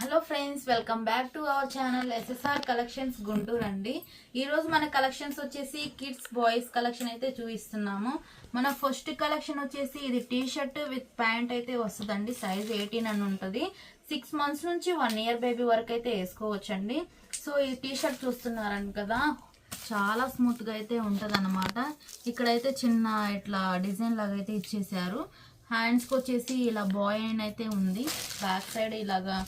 Hello friends, welcome back to our channel SSR collections Guntur అండి. ఈ రోజు మన కలెక్షన్స్ వచ్చేసి కిడ్స్ బాయ్స్ కలెక్షన్ అయితే చూపిస్తున్నాము. మన ఫస్ట్ కలెక్షన్ వచ్చేసి ఇది టీ షర్ట్ విత్ ప్యాంట్ అయితే వస్తుందండి. సైజ్ 18 అని ఉంటుంది. 6 months నుంచి 1 year బేబీ వరకు అయితే వేసుకోవచ్చండి. సో ఈ టీ షర్ట్ చూస్తున్నారని కదా, చాలా స్మూత్ గా అయితే ఉంటది అనమాట. ఇక్కడైతే చిన్న ఇట్లా డిజైన్ లాగా అయితే ఇచ్చేసారు. హ్యాండ్స్ కి వచ్చేసి ఇలా బాయ్ అని అయితే ఉంది. బ్యాక్ సైడ్ ఇలాగా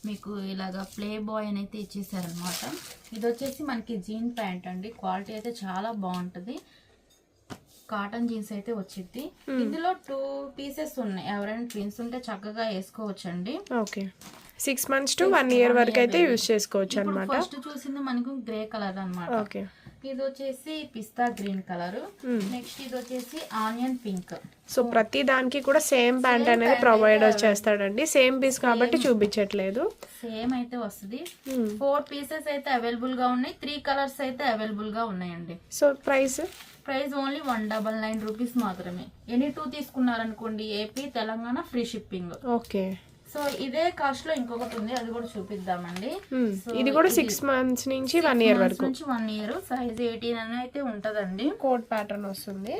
మీకు ఇలాగా ప్లే బాయ్ అని అయితే ఇచ్చేసారనమాట. ఇది వచ్చేసి మనకి జీన్ ప్యాంట్ అండి. క్వాలిటీ అయితే చాలా బాగుంటది. కాటన్ జీన్స్ అయితే వచ్చింది. ఇందులో 2 pieces ఉన్నాయి. ఎవరైనా ట్విన్స్ ఉంటే చక్కగా వేసుకోవచ్చండి. ఓకే, 6 months to 1 year వరకు అయితే యూస్ చేసుకోవచ్చు అన్నమాట. ఫస్ట్ చూసింది మనకు గ్రే కలర్ అన్నమాట. ఓకే, ఇది వచ్చేసి పిస్తా గ్రీన్ కలర్. నెక్స్ట్ ఇది వచ్చేసి ఆనియన్ పింక్. సో ప్రతి దానికి కూడా సేమ్ ప్యాంట్ అనేది ప్రొవైడ్ చేస్తాడండి. సేమ్ పీస్ కాబట్టి చూపించట్లేదు. సేమ్ అయితే వస్తుంది. 4 pieces అయితే అవైలబుల్ గా ఉన్నాయి. 3 colors అయితే అవైలబుల్ గా ఉన్నాయండి. సో ప్రైస్ ఓన్లీ 199 రూపీస్ మాత్రమే. ఎనీ 2 తీసుకున్నారనుకోండి, AP Telangana free shipping. Okay, so ఇదే కాస్ట్ లో ఇంకొకటి ఉంది, అది కూడా చూపిద్దామండి. ఇది కూడా 6 months నుంచి 1 year వరకు. 1 year సైజ్ 18 అని అయితే ఉంటదండి. కోట్ ప్యాటర్న్ వస్తుంది.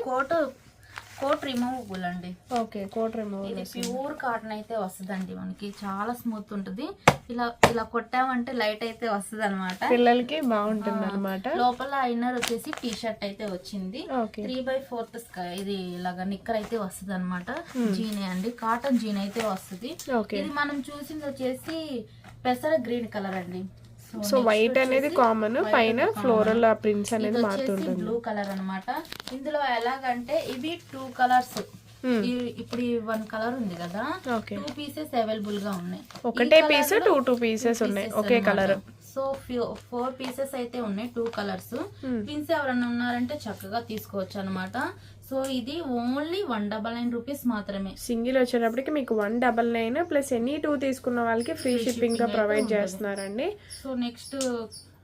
కోట్ రిమూవబుల్ అండి. Okay, coat removable. ఇది ప్యూర్ కాటన్ అయితే వస్తుందండి. మనకి చాలా స్మూత్ ఉంటది. ఇలా కొట్టామంటే లైట్ అయితే వస్తుంది అనమాట. పిల్లలకి బాగుంటుంది అనమాట. లోపల ఇన్నర్ వచ్చేసి టీ షర్ట్ అయితే వచ్చింది. 3/4 ఇది ఇలాగా నిక్కర్ అయితే వస్తుంది అనమాట. జీనే అండి, కాటన్ జీన్ అయితే వస్తుంది. ఇది మనం చూసింది వచ్చేసి పెసర గ్రీన్ కలర్ అండి. సో వైట్ అనేది కామన్, పైన ఫ్లోరల్ ప్రింట్స్ అనేది మారుతుంటుంది. బ్లూ కలర్ అన్నమాట. ఇందులో ఎలాగంటే ఇవి 2 colors. ఇప్పుడు 1 color ఉంది కదా, 2 pieces అవైలబుల్ గా ఉన్నాయి. ఒకటే పీస్ 2 pieces ఉన్నాయి ఒకే కలర్. సో 4 pieces అయితే ఉన్నాయి, 2 colors. పిన్స్ ఎవరన్నా ఉన్నారంటే చక్కగా తీసుకోవచ్చు అనమాట. సో ఇది ఓన్లీ 199 రూపీస్ మాత్రమే. సింగిల్ వచ్చేటప్పటికి మీకు 199 ప్లస్ ఎనీ 2 తీసుకున్న వాళ్ళకి ఫ్రీ షిప్పింగ్ గా ప్రొవైడ్ చేస్తున్నారండి. సో నెక్స్ట్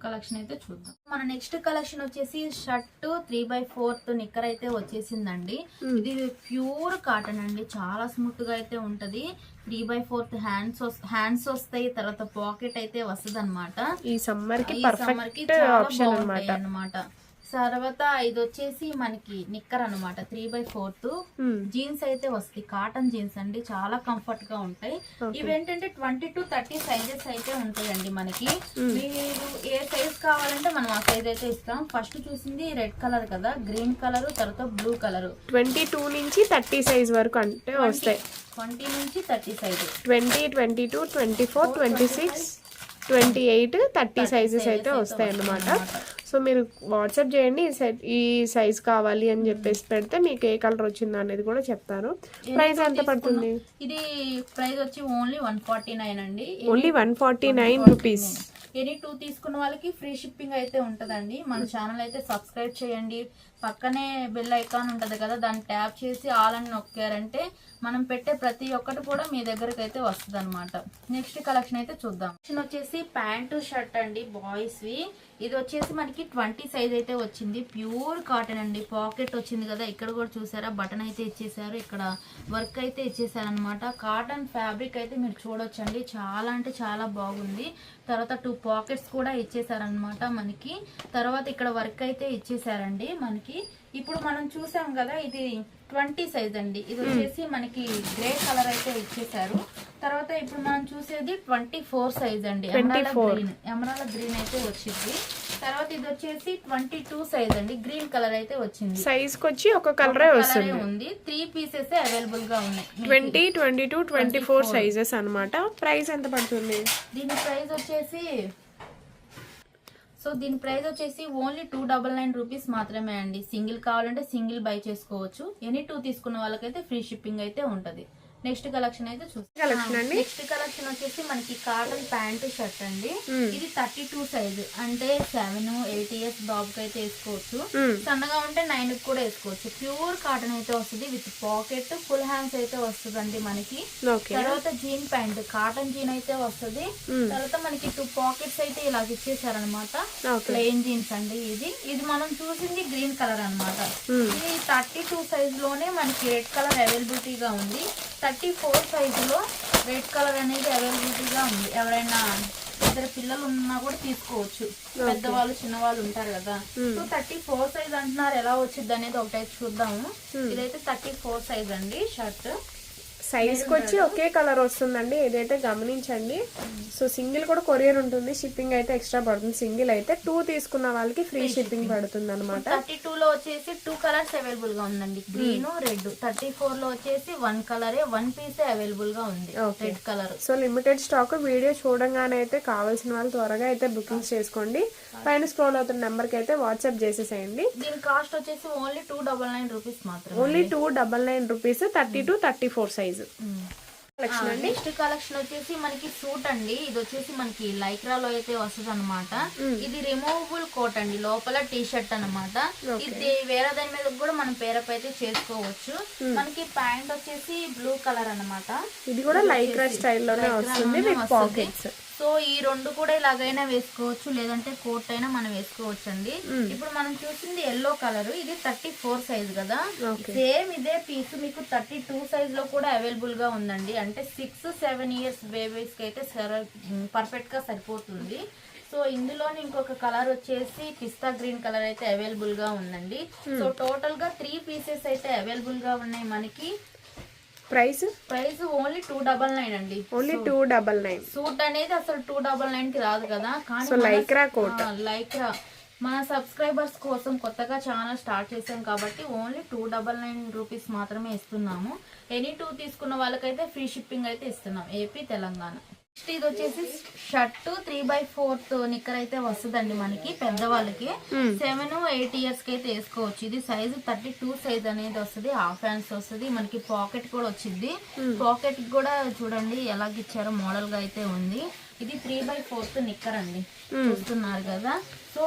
కలెక్షన్ అయితే చూద్దాం. మన నెక్స్ట్ కలెక్షన్ వచ్చేసి షర్ట్ 3/4 నిక్కర్ అయితే వచ్చేసిందండి. ఇది ప్యూర్ కాటన్ అండి. చాలా స్మూత్ గా అయితే ఉంటది. 3/4 హ్యాండ్స్ వస్తాయి. తర్వాత పాకెట్ అయితే వస్తుంది అనమాట. ఈ సమ్మర్ కి పర్ఫెక్ట్ ఆప్షన్ అన్నమాట. తర్వాత ఇది వచ్చేసి మనకి నిక్కర్ అనమాట. 3/4 జీన్స్ అయితే వస్తాయి. కాటన్ జీన్స్ అండి, చాలా కంఫర్ట్ గా ఉంటాయి. ఇవి ఏంటంటే 20 to 30 సైజెస్ అయితే ఉంటాయండి మనకి. మీరు ఏ సైజ్ కావాలంటే మనం ఆ సైజ్ అయితే ఇస్తాం. ఫస్ట్ చూసింది రెడ్ కలర్ కదా, గ్రీన్ కలర్, తర్వాత బ్లూ కలర్. 22 నుంచి 30 సైజ్ వరకు అంటే వస్తాయి. 20 నుంచి 30 సైజ్, 20, 22, 24, 26, 28, 30 సైజెస్ అయితే వస్తాయి అన్నమాట. సో మీరు వాట్సాప్ చేయండి, ఈ సైజ్ కావాలి అని చెప్పేసి పెడితే మీకు ఏ కలర్ వచ్చిందో అనేది కూడా చెప్తారు. ప్రైస్ ఎంత పడుతుంది? ఇది ప్రైస్ వచ్చి ఓన్లీ 149 అండి. Only 149 rupees. ఎనీ 2 తీసుకున్న వాళ్ళకి ఫ్రీ షిప్పింగ్ అయితే ఉంటదండి. మన ఛానల్ అయితే సబ్స్క్రైబ్ చేయండి. పక్కనే బెల్ ఐకాన్ ఉంటది కదా, దాన్ని ట్యాప్ చేసి ఆల్ అని నొక్కారంటే మనం పెట్టే ప్రతి ఒక్కటి కూడా మీ దగ్గరకు అయితే వస్తుంది అనమాట. నెక్స్ట్ కలెక్షన్ అయితే చూద్దాం. కలెక్షన్ వచ్చేసి ప్యాంటు షర్ట్ అండి, బాయ్స్ వి. ఇది వచ్చేసి మనకి 20 సైజ్ అయితే వచ్చింది. ప్యూర్ కాటన్ అండి. పాకెట్ వచ్చింది కదా, ఇక్కడ కూడా చూసారా బటన్ అయితే ఇచ్చేసారు. ఇక్కడ వర్క్ అయితే ఇచ్చేసారు అనమాట. కాటన్ ఫ్యాబ్రిక్ అయితే మీరు చూడొచ్చండి, చాలా అంటే చాలా బాగుంది. తర్వాత 2 pockets కూడా ఇచ్చేసారనమాట మనకి. తర్వాత ఇక్కడ వర్క్ అయితే ఇచ్చేసారండి మనకి. ఇప్పుడు మనం చూసాం కదా, ఇది 20 సైజ్ అండి. ఇది వచ్చేసి మనకి గ్రే కలర్ అయితే ఇచ్చేసారు. తర్వాత ఇప్పుడు మనం చూసేది 24 సైజ్ అండి. ఎమరాల్డ్ గ్రీన్ అయితే వచ్చింది. తర్వాత ఇది వచ్చేసి 22 సైజ్ అండి. గ్రీన్ కలర్ అయితే వచ్చింది. సైజ్ కి వచ్చి ఒక కలరే ఉంది. 3 pieces అవైలబుల్ గా ఉన్నాయి. 20, 22, 24 సైజెస్ అన్నమాట. ప్రైస్ ఎంత పడుతుంది? దీని ప్రైస్ వచ్చేసి ఓన్లీ 299 రూపీస్ మాత్రమే అండి. సింగిల్ కావాలంటే సింగిల్ బై చేసుకోవచ్చు. ఎనీ 2 తీసుకున్న వాళ్ళకైతే ఫ్రీ షిప్పింగ్ అయితే ఉంటది. నెక్స్ట్ కలెక్షన్ అయితే చూస్తాం. నెక్స్ట్ కలెక్షన్ వచ్చేసి మనకి కాటన్ ప్యాంట్ షర్ట్ అండి. ఇది 32 సైజ్ అంటే 7, 8 years బాబుకి అయితే వేసుకోవచ్చు. సన్నగా ఉంటే 9 కూడా వేసుకోవచ్చు. ప్యూర్ కాటన్ అయితే వస్తుంది విత్ పాకెట్, ఫుల్ హ్యాండ్స్ అయితే వస్తుంది అండి మనకి. తర్వాత జీన్ ప్యాంట్, కాటన్ జీన్ అయితే వస్తుంది. తర్వాత మనకి 2 pockets అయితే ఇలా ఇచ్చేసారనమాట. ప్లెయిన్ జీన్స్ అండి. ఇది మనం చూసింది గ్రీన్ కలర్ అనమాట. ఇది 32 సైజ్ లోనే మనకి రెడ్ కలర్ అవైలబిలిటీగా ఉంది. 34 సైజులో రెడ్ కలర్ అనేది అవైలబిలిటీగా ఉంది. ఎవరైనా ఇద్దరు పిల్లలు ఉన్నా కూడా తీసుకోవచ్చు. పెద్దవాళ్ళు చిన్నవాళ్ళు ఉంటారు కదా. సో 34 సైజ్ అంటున్నారు, ఎలా వచ్చింది అనేది ఒకటైతే చూద్దాము. ఇదైతే 34 సైజ్ అండి షర్ట్. సైజ్ కి వచ్చి ఒకే కలర్ వస్తుందండి, ఏదైతే గమనించండి. సో సింగిల్ కూడా కొరియర్ ఉంటుంది, షిప్పింగ్ అయితే ఎక్స్ట్రా పడుతుంది. సింగిల్ అయితే 2 తీసుకున్న వాళ్ళకి ఫ్రీ షిప్పింగ్ పడుతుంది అనమాట. 32 లో వచ్చేసి 2 కలర్స్ అవైలబుల్ గా ఉందండి, గ్రీన్ రెడ్. 34 లో వచ్చేసి 1 కలరే, 1 పీస్ అవైలబుల్ గా ఉంది, red colour. So limited stock. Video చూడంగానే అయితే కావాల్సిన వాళ్ళు త్వరగా అయితే బుకింగ్ చేసుకోండి. పైన స్క్రోల్ అవుతున్న నెంబర్ కి అయితే వాట్సాప్ చేసేసేయండి. దీని కాస్ట్ వచ్చేసి ఓన్లీ 299 రూపీస్ మాత్రమే. Only 299 rupees, 32-34 size. Next collection వచ్చేసి మనకి సూట్ అండి. ఇది వచ్చేసి మనకి లైక్రాలో అయితే వస్తుంది అనమాట. ఇది రిమూవబుల్ కోట్ అండి, లోపల టీ షర్ట్ అనమాట. ఇది వేరే దాని మీద కూడా మనం పేరప్ అయితే చేసుకోవచ్చు. మనకి ప్యాంట్ వచ్చేసి బ్లూ కలర్ అనమాట. ఇది కూడా లైక్రా స్టైల్లోనే వస్తుంది విత్ పాకెట్స్. సో ఈ రెండు కూడా ఇలాగైనా వేసుకోవచ్చు, లేదంటే కోట్ అయినా మనం వేసుకోవచ్చు అండి. ఇప్పుడు మనం చూసింది ఎల్లో కలర్, ఇది 34 సైజ్ కదా. సేమ్ ఇదే పీస్ మీకు 32 సైజ్ లో కూడా అవైలబుల్ గా ఉందండి. అంటే 6-7 ఇయర్స్ బేబీస్ కి అయితే పర్ఫెక్ట్ గా సరిపోతుంది. సో ఇందులోని ఇంకొక కలర్ వచ్చేసి పిస్తా గ్రీన్ కలర్ అయితే అవైలబుల్ గా ఉందండి. సో టోటల్ గా 3 పీసెస్ అయితే అవైలబుల్ గా ఉన్నాయి మనకి. ప్రైస్ ఓన్లీ 299 అండి. ఓన్లీ 299. సూట్ అనేది అసలు 299 కి రాదు కదా. కానీ లైక్రా కోట్, లైక్రా మన సబ్స్క్రైబర్స్ కోసం కొత్తగా ఛానల్ స్టార్ట్ చేసాం కాబట్టి ఓన్లీ 299 రూపీస్ మాత్రమే ఇస్తున్నాము. ఎనీ 2 తీసుకున్న వాళ్ళకైతే ఫ్రీ షిప్పింగ్ అయితే ఇస్తున్నాం, ఏపీ తెలంగాణ. నెక్స్ట్ ఇది వచ్చేసి షర్ట్ 3/4 నిక్కర్ అయితే వస్తుందండి మనకి. పెద్దవాళ్ళకి 7-8 ఇయర్స్ కి అయితే వేసుకోవచ్చు. ఇది సైజు 32 సైజ్ అనేది వస్తుంది, హాఫ్ హ్యాండ్స్ వస్తుంది. మనకి పాకెట్ కూడా వచ్చింది. పాకెట్ కూడా చూడండి ఎలాగ ఇచ్చారో, మోడల్ గా అయితే ఉంది. ఇది 3/4 నిక్కర్ అండి, చూస్తున్నారు కదా. సో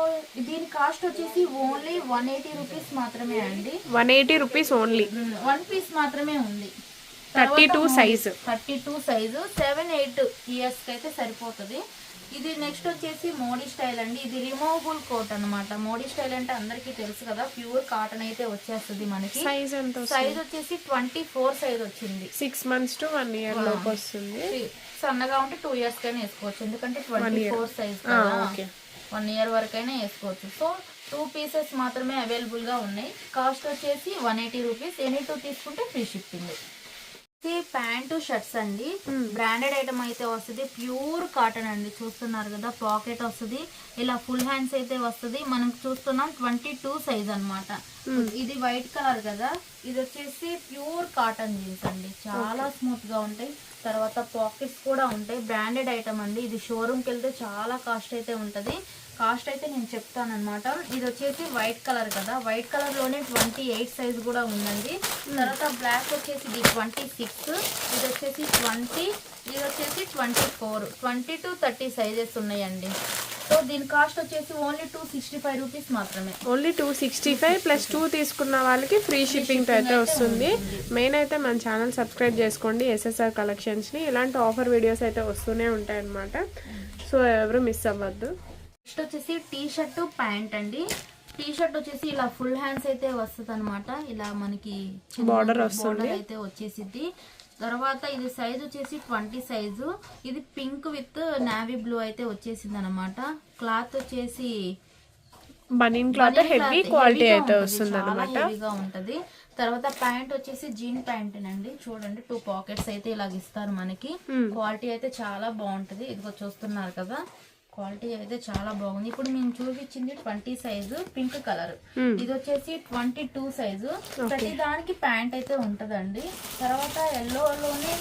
దీని కాస్ట్ వచ్చేసి ఓన్లీ 180 రూపీస్ మాత్రమే అండి. 180 రూపీస్ ఓన్లీ. 1 పీస్ మాత్రమే ఉంది. 32 సైజు, 7-8 ఇయర్స్ కి అయితే సరిపోతుంది. ఇది నెక్స్ట్ వచ్చేసి మోడీ స్టైల్ అండి. ఇది రిమూవబుల్ కోట్ అనమాట. మోడీ స్టైల్ అంటే అందరికి తెలుసు కదా, ప్యూర్ కాటన్ అయితే వచ్చేస్తుంది మనకి. సైజ్ ఎంత? సైజ్ వచ్చేసి 24 సైజ్ వచ్చింది. 6 months to 1 year లోపు వస్తుంది. సన్నగా ఉంటే 2 ఇయర్స్ కైనా వేసుకోవచ్చు, ఎందుకంటే 24 సైజ్ కదా. 1 year వరకైనా వేసుకోవచ్చు. సో 2 పీసెస్ మాత్రమే అవైలబుల్ గా ఉన్నాయి. కాస్ట్ వచ్చేసి 180 రూపీస్. ఎనీ 2 తీసుకుంటే ఫ్రీ షిప్పింగ్. ప్యాంటు షర్ట్స్ అండి, బ్రాండెడ్ ఐటమ్ అయితే వస్తుంది. ప్యూర్ కాటన్ అండి, చూస్తున్నారు కదా. పాకెట్ వస్తుంది, ఇలా ఫుల్ హ్యాండ్స్ అయితే వస్తుంది. మనం చూస్తున్నాం 22 సైజ్ అనమాట. ఇది వైట్ కలర్ కదా. ఇది వచ్చేసి ప్యూర్ కాటన్ జీన్స్ అండి, చాలా స్మూత్ గా ఉంటాయి. తర్వాత పాకెట్స్ కూడా ఉంటాయి. బ్రాండెడ్ ఐటమ్ అండి. ఇది షోరూమ్కి వెళ్తే చాలా కాస్ట్ అయితే ఉంటుంది. కాస్ట్ అయితే నేను చెప్తాను అనమాట. ఇది వచ్చేసి వైట్ కలర్ కదా, వైట్ కలర్ లోనే 28 సైజ్ కూడా ఉందండి. తర్వాత బ్లాక్ వచ్చేసి ఇది 26, ఇది వచ్చేసి 20, ఇది వచ్చేసి 24, 20-30 సైజెస్ ఉన్నాయండి. సో దీని కాస్ట్ వచ్చేసి ఓన్లీ 265 రూపీస్ మాత్రమే. ఓన్లీ 265 ప్లస్ 2 తీసుకున్న వాళ్ళకి ఫ్రీ షిప్పింగ్ అయితే వస్తుంది. మెయిన్ అయితే మన ఛానల్ సబ్స్క్రైబ్ చేసుకోండి, SSR కలెక్షన్స్ ని. ఇలాంటి ఆఫర్ వీడియోస్ అయితే వస్తూనే ఉంటాయి అనమాట. సో ఎవరు మిస్ అవ్వద్దు. నెక్స్ట్ వచ్చేసి టీ షర్ట్ ప్యాంట్ అండి. టీ షర్ట్ వచ్చేసి ఇలా ఫుల్ హ్యాండ్స్ అయితే వస్తుంది అనమాట. ఇలా మనకి బార్డర్ వస్తుంది అయితే వచ్చేసిద్ది. తర్వాత ఇది సైజ్ వచ్చేసి 20 సైజు. ఇది పింక్ విత్ నావీ బ్లూ అయితే వచ్చేసింది అనమాట. క్లాత్ వచ్చేసి బనీన్ క్లాత్, హెవీ క్వాలిటీ అయితే వస్తుంది అనమాట, హెవీగా ఉంటది. తర్వాత ప్యాంట్ వచ్చేసి జీన్ ప్యాంట్ అండి. చూడండి 2 పాకెట్స్ అయితే ఇలాగ ఇస్తారు మనకి. క్వాలిటీ అయితే చాలా బాగుంటది. ఇదిగో చూస్తున్నారు కదా, క్వాలిటీ అయితే చాలా బాగుంది. ఇప్పుడు మేము చూపించింది 20 సైజు పింక్ కలర్. ఇది వచ్చేసి 22 సైజు. ప్రతి దానికి ప్యాంట్ అయితే ఉంటదండి. తర్వాత ఎల్లోలోనే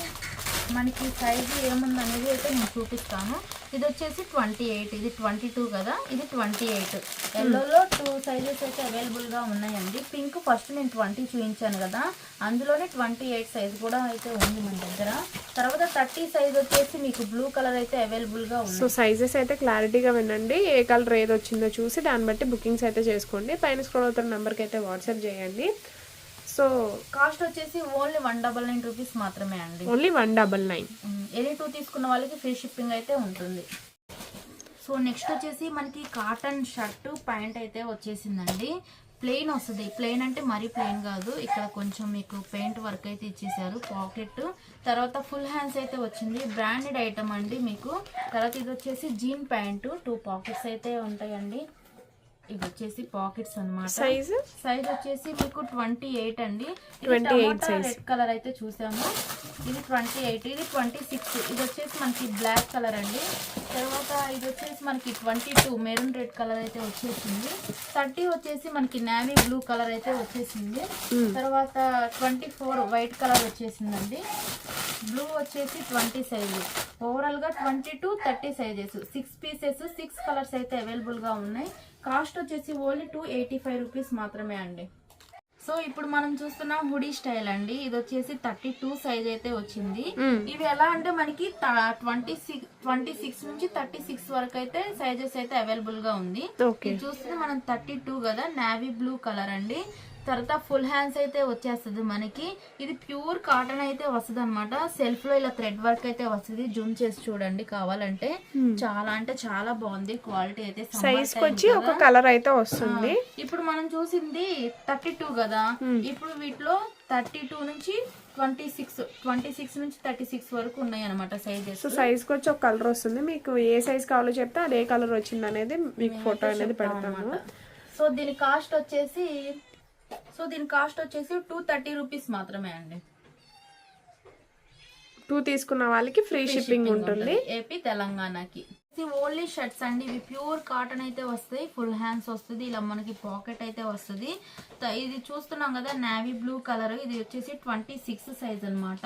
మనకి సైజు ఏముందనేది అయితే నేను చూపిస్తాను. ఇది వచ్చేసి 28, ఇది 22 కదా, ఇది 28. ఎల్లోలో 2 సైజెస్ అయితే అవైలబుల్ గా ఉన్నాయండి. పింక్ ఫస్ట్ నేను 20 చూపించాను కదా, అందులోనే 28 సైజ్ కూడా అయితే ఉంది మన దగ్గర. తర్వాత 30 సైజ్ వచ్చేసి మీకు బ్లూ కలర్ అయితే అవైలబుల్ గా ఉంది. సో సైజెస్ అయితే క్లారిటీగా వినండి, ఏ కలర్ ఏది వచ్చిందో చూసి దాన్ని బట్టి బుకింగ్స్ అయితే చేసుకోండి. పైన స్క్రోల్ అవుతున్న నెంబర్కి అయితే వాట్సాప్ చేయండి. సో కాస్ట్ వచ్చేసి ఓన్లీ 199 రూపీస్ మాత్రమే అండి. ఓన్లీ 199. ఎనీ 2 తీసుకున్న వాళ్ళకి ఫ్రీ షిప్పింగ్ అయితే ఉంటుంది. సో నెక్స్ట్ వచ్చేసి మనకి కాటన్ షర్ట్ ప్యాంట్ అయితే వచ్చేసిందండి. ప్లెయిన్ వస్తుంది. ప్లెయిన్ అంటే మరీ ప్లెయిన్ కాదు, ఇక్కడ కొంచెం మీకు పెయింట్ వర్క్ అయితే ఇచ్చేసారు. పాకెట్ తర్వాత ఫుల్ హ్యాండ్స్ అయితే వచ్చింది. బ్రాండెడ్ ఐటమ్ అండి మీకు. తర్వాత ఇది వచ్చేసి జీన్ ప్యాంటు, 2 పాకెట్స్ అయితే ఉంటాయండి. ఇది వచ్చేసి పాకెట్స్ అన్నమాట. సైజ్ వచ్చేసి మీకు 28 అండి. 28 రెడ్ కలర్ అయితే చూసాము. ఇది 28, ఇది 26. ఇది వచ్చేసి మనకి బ్లాక్ కలర్ అండి. తర్వాత ఇది వచ్చేసి మనకి 22 మెరూన్ రెడ్ కలర్ అయితే వచ్చేసింది. 30 వచ్చేసి మనకి నేవీ బ్లూ కలర్ అయితే వచ్చేసింది. తర్వాత 24 వైట్ కలర్ వచ్చేసిందండి. బ్లూ వచ్చేసి 20 సైజు. ఓవరాల్ గా 22, 30 సైజెస్, 6 పీసెస్, 6 కలర్స్ అయితే అవైలబుల్ గా ఉన్నాయి. కాస్ట్ వచ్చేసి ఓన్లీ 285 రూపీస్ మాత్రమే అండి. సో ఇప్పుడు మనం చూస్తున్నాం హుడీ స్టైల్ అండి. ఇది వచ్చేసి 32 సైజ్ అయితే వచ్చింది. ఇవి ఎలా అంటే మనకి 26 నుంచి 36 వరకు అయితే సైజెస్ అయితే అవైలబుల్ గా ఉంది. ఇది చూస్తే మనం 32 కదా, నేవీ బ్లూ కలర్ అండి. తర్వాత ఫుల్ హ్యాండ్స్ అయితే వచ్చేస్తుంది మనకి. ఇది ప్యూర్ కాటన్ అయితే వస్తుంది అనమాట. సెల్ఫ్ లో ఇలా థ్రెడ్ వర్క్ అయితే వస్తుంది. జూమ్ చేసి చూడండి కావాలంటే. చాలా అంటే చాలా బాగుంది క్వాలిటీ అయితే. సైజ్ వచ్చి ఒక కలర్ అయితే వస్తుంది. ఇప్పుడు మనం చూసింది 32 కదా, ఇప్పుడు వీటిలో 32 నుంచి 26 నుంచి 36 వరకు ఉన్నాయి అనమాట సైజెస్. సో సైజ్ కి వచ్చి ఒక కలర్ వస్తుంది. మీకు ఏ సైజ్ కావాలో చెప్తే అదే కలర్ వచ్చింది అనేది మీకు ఫోటో అనేది పెడతాము. సో దీని కాస్ట్ వచ్చేసి 230 రూపీస్ మాత్రమే అండి. 2 తీసుకున్న వాళ్ళకి ఫ్రీ షిప్పింగ్ ఉంటుంది ఏపీ తెలంగాణకి. ఓన్లీ షర్ట్స్ అండి. ఇవి ప్యూర్ కాటన్ అయితే వస్తాయి. ఫుల్ హ్యాండ్స్ వస్తుంది. ఇలా మనకి పాకెట్ అయితే వస్తుంది. ఇది చూస్తున్నాం కదా నేవీ బ్లూ కలర్. ఇది వచ్చేసి 26 సైజ్ అనమాట.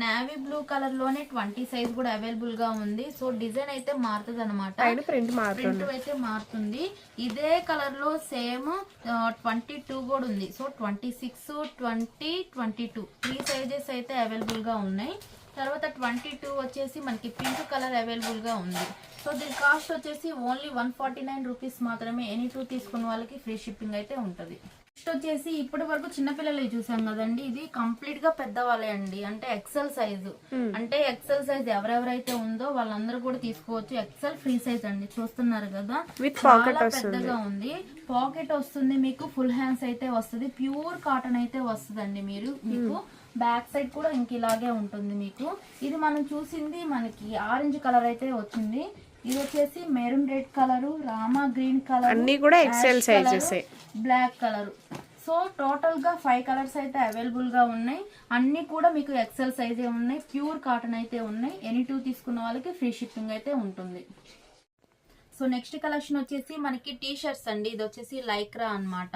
నేవీ బ్లూ కలర్ లోనే 20 సైజ్ కూడా అవైలబుల్ గా ఉంది. సో డిజైన్ అయితే మారుతుంది అనమాట. ప్రింట్ అయితే మారుతుంది. ఇదే కలర్ లో సేమ్ 22 కూడా ఉంది. సో 26, 20, 22 3 సైజెస్ అయితే అవైలబుల్ గా ఉన్నాయి. తర్వాత 22 వచ్చేసి మనకి పింక్ కలర్ అవైలబుల్ గా ఉంది. సో దీని కాస్ట్ వచ్చేసి ఓన్లీ 149 రూపీస్ మాత్రమే. ఎనీ 2 తీసుకున్న వాళ్ళకి ఫ్రీ షిప్పింగ్ అయితే ఉంటది. నెక్స్ట్ వచ్చేసి ఇప్పటి వరకు చిన్నపిల్లలు చూసాం కదండి. ఇది కంప్లీట్ గా పెద్దవాళ్ళే అండి. అంటే ఎక్సెల్ సైజు. అంటే ఎక్సెల్ సైజ్ ఎవరెవరైతే ఉందో వాళ్ళందరూ కూడా తీసుకోవచ్చు. ఎక్సెల్ ఫ్రీ సైజ్ అండి. చూస్తున్నారు కదా, చాలా పెద్దగా ఉంది. పాకెట్ వస్తుంది మీకు. ఫుల్ హ్యాండ్స్ అయితే వస్తుంది. ప్యూర్ కాటన్ అయితే వస్తుందండి. మీకు బ్యాక్ సైడ్ కూడా ఇంక ఇలాగే ఉంటుంది మీకు. ఇది మనం చూసింది మనకి ఆరెంజ్ కలర్ అయితే వచ్చింది. ఇది వచ్చేసి maroon red colour, Rama green colour, అన్ని కూడా XL sizes, black colour. So total గా 5 కలర్స్ అయితే అవైలబుల్ గా ఉన్నాయి. అన్ని కూడా మీకు ఎక్సెల్ సైజే ఉన్నాయి. ప్యూర్ కాటన్ అయితే ఉన్నాయి. ఎనీ 2 తీసుకున్న వాళ్ళకి ఫ్రీ షిప్పింగ్ అయితే ఉంటుంది. సో నెక్స్ట్ కలెక్షన్ వచ్చేసి మనకి టీ షర్ట్స్ అండి. ఇది వచ్చేసి లైక్రా అన్నమాట.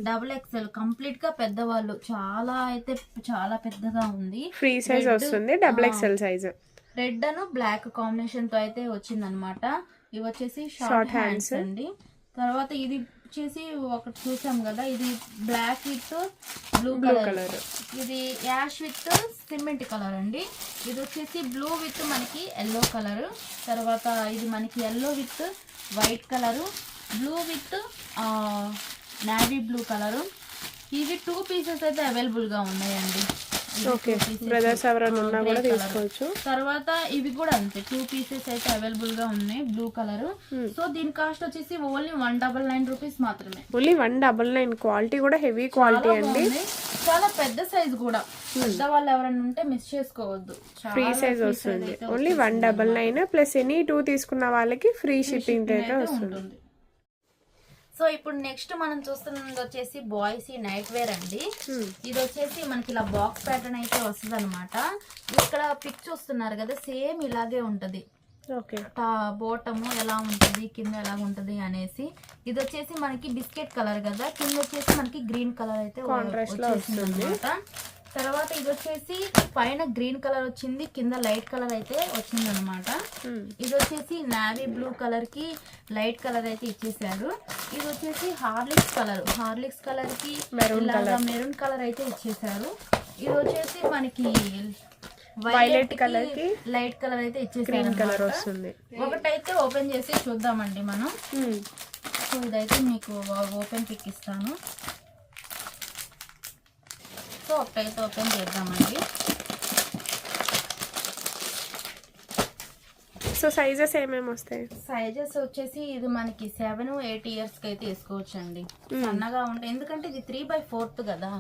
డబుల్ ఎక్స్ఎల్ కంప్లీట్ గా పెద్దవాళ్ళు. చాలా పెద్దగా ఉంది. ఫ్రీ సైజ్ వస్తుంది. Double XL size. రెడ్ అను బ్లాక్ కాంబినేషన్ తో అయితే వచ్చింది అనమాట. ఇవి వచ్చేసి షార్ట్ హ్యాండ్స్ అండి. తర్వాత ఇది వచ్చేసి ఒకటి చూసాం కదా, ఇది బ్లాక్ విత్ బ్లూ కలర్. ఇది యాష్ విత్ సిమెంట్ కలర్ అండి. ఇది వచ్చేసి బ్లూ విత్ మనకి ఎల్లో కలర్. తర్వాత ఇది మనకి yellow with white colour, blue with navy blue colour. ఇవి 2 పీసెస్ అయితే అవైలబుల్ గా ఉన్నాయండి. తర్వాత ఇవి కూడా అంతే 2 పీసెస్ అయితే అవైలబుల్ గా ఉన్నాయి బ్లూ కలర్. సో దీని కాస్ట్ వచ్చేసి ఓన్లీ 199 రూపీస్ మాత్రమే. ఓన్లీ 199. క్వాలిటీ కూడా హెవీ క్వాలిటీ అండి. చాలా పెద్ద సైజ్ కూడా. పెద్ద వాళ్ళు ఎవరైనా ఉంటే మిస్ చేసుకోవద్దు. ఫ్రీ సైజ్ వస్తుంది. ఓన్లీ 199 ప్లస్ ఎనీ 2 తీసుకున్న వాళ్ళకి ఫ్రీ షిప్పింగ్ అయితే వస్తుంది. సో ఇప్పుడు నెక్స్ట్ మనం చూస్తున్నది వచ్చేసి బాయ్స్ నైట్ వేర్ అండి. ఇది వచ్చేసి మనకి ఇలా బాక్స్ ప్యాటర్న్ అయితే వస్తుంది అనమాట. ఇక్కడ పిక్ చూస్తున్నారు కదా, సేమ్ ఇలాగే ఉంటది. బోటము ఎలా ఉంటది, కింద ఎలా ఉంటది అనేసి. ఇది వచ్చేసి మనకి బిస్కెట్ కలర్ కదా, కింద వచ్చేసి మనకి గ్రీన్ కలర్ అయితే వచ్చేసింది అనమాట. తర్వాత ఇది వచ్చేసి పైన గ్రీన్ కలర్ వచ్చింది, కింద లైట్ కలర్ అయితే వచ్చింది అనమాట. ఇది వచ్చేసి నావీ బ్లూ కలర్ కి లైట్ కలర్ అయితే ఇచ్చేసారు. ఇది వచ్చేసి హార్లిక్స్ కలర్ కి మెరూన్ కలర్ అయితే ఇచ్చేసారు. ఇది వచ్చేసి మనకి వైలెట్ కలర్ కి లైట్ కలర్ అయితే ఇచ్చేసారు. ఒకటైతే ఓపెన్ చేసి చూద్దామండి మనం. సో ఇదైతే మీకు ఓపెన్ పిక్ ఇస్తాను. సో ఒకటైతే ఓపెన్ చేద్దామండి. సో సైజెస్ ఏమేమి వస్తాయి? సైజెస్ వచ్చేసి ఇది మనకి 7-8 ఇయర్స్ కి అయితే వేసుకోవచ్చు అండి. సన్నగా ఉంటే ఎందుకంటే ఇది 3/4 కదా,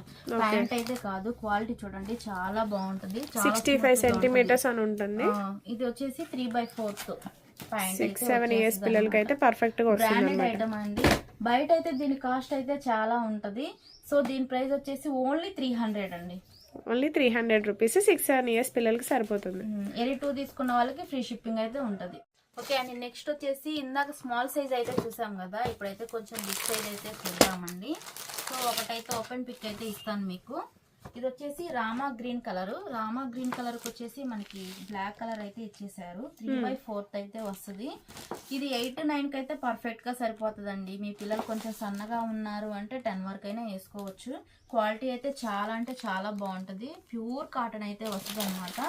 ప్యాంట్ అయితే కాదు. క్వాలిటీ చూడండి చాలా బాగుంటది. 65 సెంటీమీటర్స్ అని ఉంటుంది. ఇది వచ్చేసి 3/4 ప్యాంట్. 6-7 ఇయర్స్ పిల్లలకి అయితే పర్ఫెక్ట్ గా వస్తుంది. బ్రాండెడ్ ఐటమ్ అండి. బయట అయితే దీని కాస్ట్ అయితే చాలా ఉంటది. సో దీని ప్రైస్ వచ్చేసి ఓన్లీ 300 అండి. Only 300 rupees. 6-7 ఇయర్స్ పిల్లలకి సరిపోతుంది. ఎనీ 2 తీసుకున్న వాళ్ళకి ఫ్రీ షిప్పింగ్ అయితే ఉంటది. ఓకే అండి, నెక్స్ట్ వచ్చేసి ఇందాక స్మాల్ సైజ్ అయితే చూసాం కదా, ఇప్పుడైతే కొంచెం బిగ్ సైజ్ అయితే చూద్దామండి. సో ఒకటైతే ఓపెన్ పిక్ అయితే ఇస్తాను మీకు. ఇది వచ్చేసి Rama green colour. Rama green colour కి వచ్చేసి మనకి బ్లాక్ కలర్ అయితే ఇచ్చేసారు. 3/4 అయితే వస్తుంది. ఇది 8-9 కి అయితే పర్ఫెక్ట్ గా సరిపోతుందండి. మీ పిల్లలు కొంచెం సన్నగా ఉన్నారు అంటే 10 వరకు అయినా వేసుకోవచ్చు. క్వాలిటీ అయితే చాలా అంటే చాలా బాగుంటుంది. ప్యూర్ కాటన్ అయితే వస్తుంది అనమాట.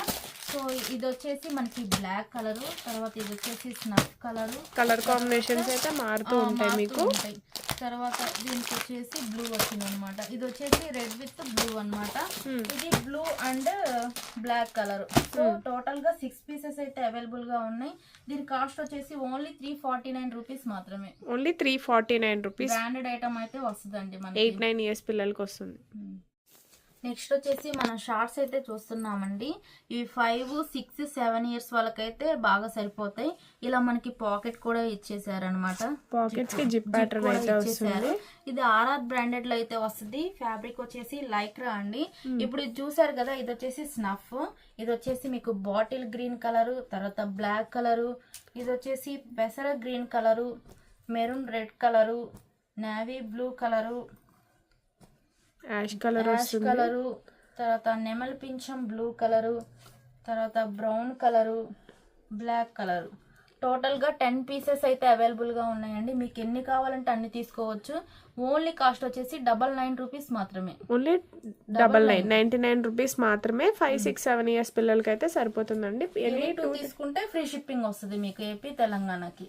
సో ఇది వచ్చేసి మనకి బ్లాక్ కలర్, తర్వాత ఇది వచ్చేసి స్నఫ్ కలర్. కలర్ కాంబినేషన్స్ అయితే మారుతూ ఉంటాయి మీకు. తర్వాత దీనికి వచ్చేసి బ్లూ వచ్చింది అనమాట. ఇది వచ్చేసి రెడ్ విత్ బ్లూ అనమాట. ఇది blue and black colour. So total గా 6 పీసెస్ అయితే అవైలబుల్ గా ఉన్నాయి. దీని కాస్ట్ వచ్చేసి ఓన్లీ 349 రూపీస్ మాత్రమే. Only 349 rupees. బ్రాండెడ్ ఐటమ్ అయితే వస్తుందండి మనకి. 8-9 ఇయర్స్ పిల్లలకి వస్తుంది. నెక్స్ట్ వచ్చేసి మనం షార్ట్స్ అయితే చూస్తున్నామండి. ఇవి 5-6-7 ఇయర్స్ వాళ్ళకైతే బాగా సరిపోతాయి. ఇలా మనకి పాకెట్ కూడా ఇచ్చేసారనమాట. పాకెట్స్ కి జిప్ ప్యాటర్న్ అయితే వస్తుంది. ఇది ఆర్ఆర్ బ్రాండెడ్ లో అయితే వస్తుంది. ఫ్యాబ్రిక్ వచ్చేసి లైక్రా అండి. ఇప్పుడు ఇది చూసారు కదా, ఇది వచ్చేసి స్నఫ్. ఇది వచ్చేసి మీకు బాటిల్ గ్రీన్ కలరు, తర్వాత బ్లాక్ కలరు, ఇది వచ్చేసి పెసర green colour, maroon red colour, navy blue colour, ash colour, తర్వాత నెమల్ పింఛం బ్లూ కలరు, తర్వాత brown colour, black colour. Total గా 10 పీసెస్ అయితే అవైలబుల్ గా ఉన్నాయండి. మీకు ఎన్ని కావాలంటే అన్ని తీసుకోవచ్చు. ఓన్లీ కాస్ట్ వచ్చేసి 99 రూపీస్ మాత్రమే. ఓన్లీ 99 రూపీస్ మాత్రమే. 5-6-7 ఇయర్స్ పిల్లలకి అయితే సరిపోతుందండి. ఎనీ 2 తీసుకుంటే ఫ్రీ షిప్పింగ్ వస్తుంది మీకు ఏపీ తెలంగాణకి.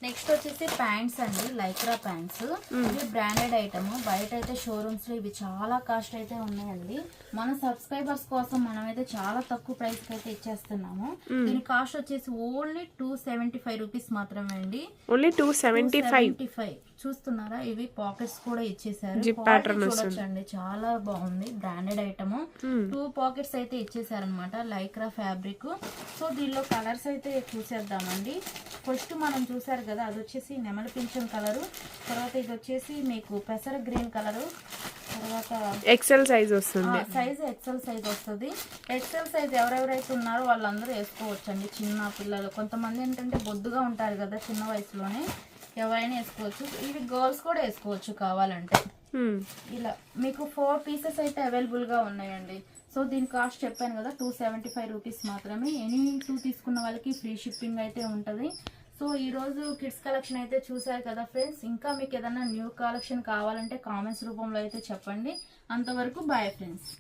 నెక్స్ట్ వచ్చేసి ప్యాంట్స్ అండి, లైక్రా ప్యాంట్స్. ఇవి బ్రాండెడ్ ఐటమ్. బయట అయితే షోరూమ్స్ లో ఇవి చాలా కాస్ట్ అయితే ఉన్నాయండి. మన సబ్స్క్రైబర్స్ కోసం మనమైతే చాలా తక్కువ ప్రైస్ కి అయితే ఇచ్చేస్తున్నాము. దీని కాస్ట్ వచ్చేసి ఓన్లీ 275 రూపీస్ మాత్రమే అండి. ఓన్లీ 275. చూస్తున్నారా, ఇవి పాకెట్స్ కూడా ఇచ్చేసారు. చూడొచ్చండి, చాలా బాగుంది. Branded item. 2 పాకెట్స్ అయితే ఇచ్చేసారనమాట, లైక్రా ఫ్యాబ్రిక్. సో దీనిలో కలర్స్ అయితే చూసేద్దామండి. ఫస్ట్ మనం చూసారు కదా, అది వచ్చేసి నెమలి పింఛం కలరు, తర్వాత ఇది వచ్చేసి మీకు పెసర గ్రీన్ కలరు, తర్వాత ఎక్సెల్ సైజ్ వస్తుంది. సైజ్ ఎక్సెల్ సైజ్ వస్తుంది. ఎక్సెల్ సైజ్ ఎవరెవరైతే ఉన్నారో వాళ్ళందరూ వేసుకోవచ్చు అండి. చిన్న పిల్లలు, కొంతమంది ఏంటంటే బొద్దుగా ఉంటారు కదా చిన్న వయసులోనే, ఎవరైనా వేసుకోవచ్చు. ఇవి గర్ల్స్ కూడా వేసుకోవచ్చు కావాలంటే. ఇలా మీకు 4 పీసెస్ అయితే అవైలబుల్ గా ఉన్నాయండి. సో దీని కాస్ట్ చెప్పాను కదా, 275 రూపీస్ మాత్రమే. ఎనీ 2 తీసుకున్న వాళ్ళకి ఫ్రీ షిప్పింగ్ అయితే ఉంటుంది. సో ఈ రోజు కిడ్స్ కలెక్షన్ అయితే చూసారు కదా ఫ్రెండ్స్. ఇంకా మీకు ఏదైనా న్యూ కలెక్షన్ కావాలంటే కామెంట్స్ రూపంలో అయితే చెప్పండి. అంతవరకు బాయ్ ఫ్రెండ్స్.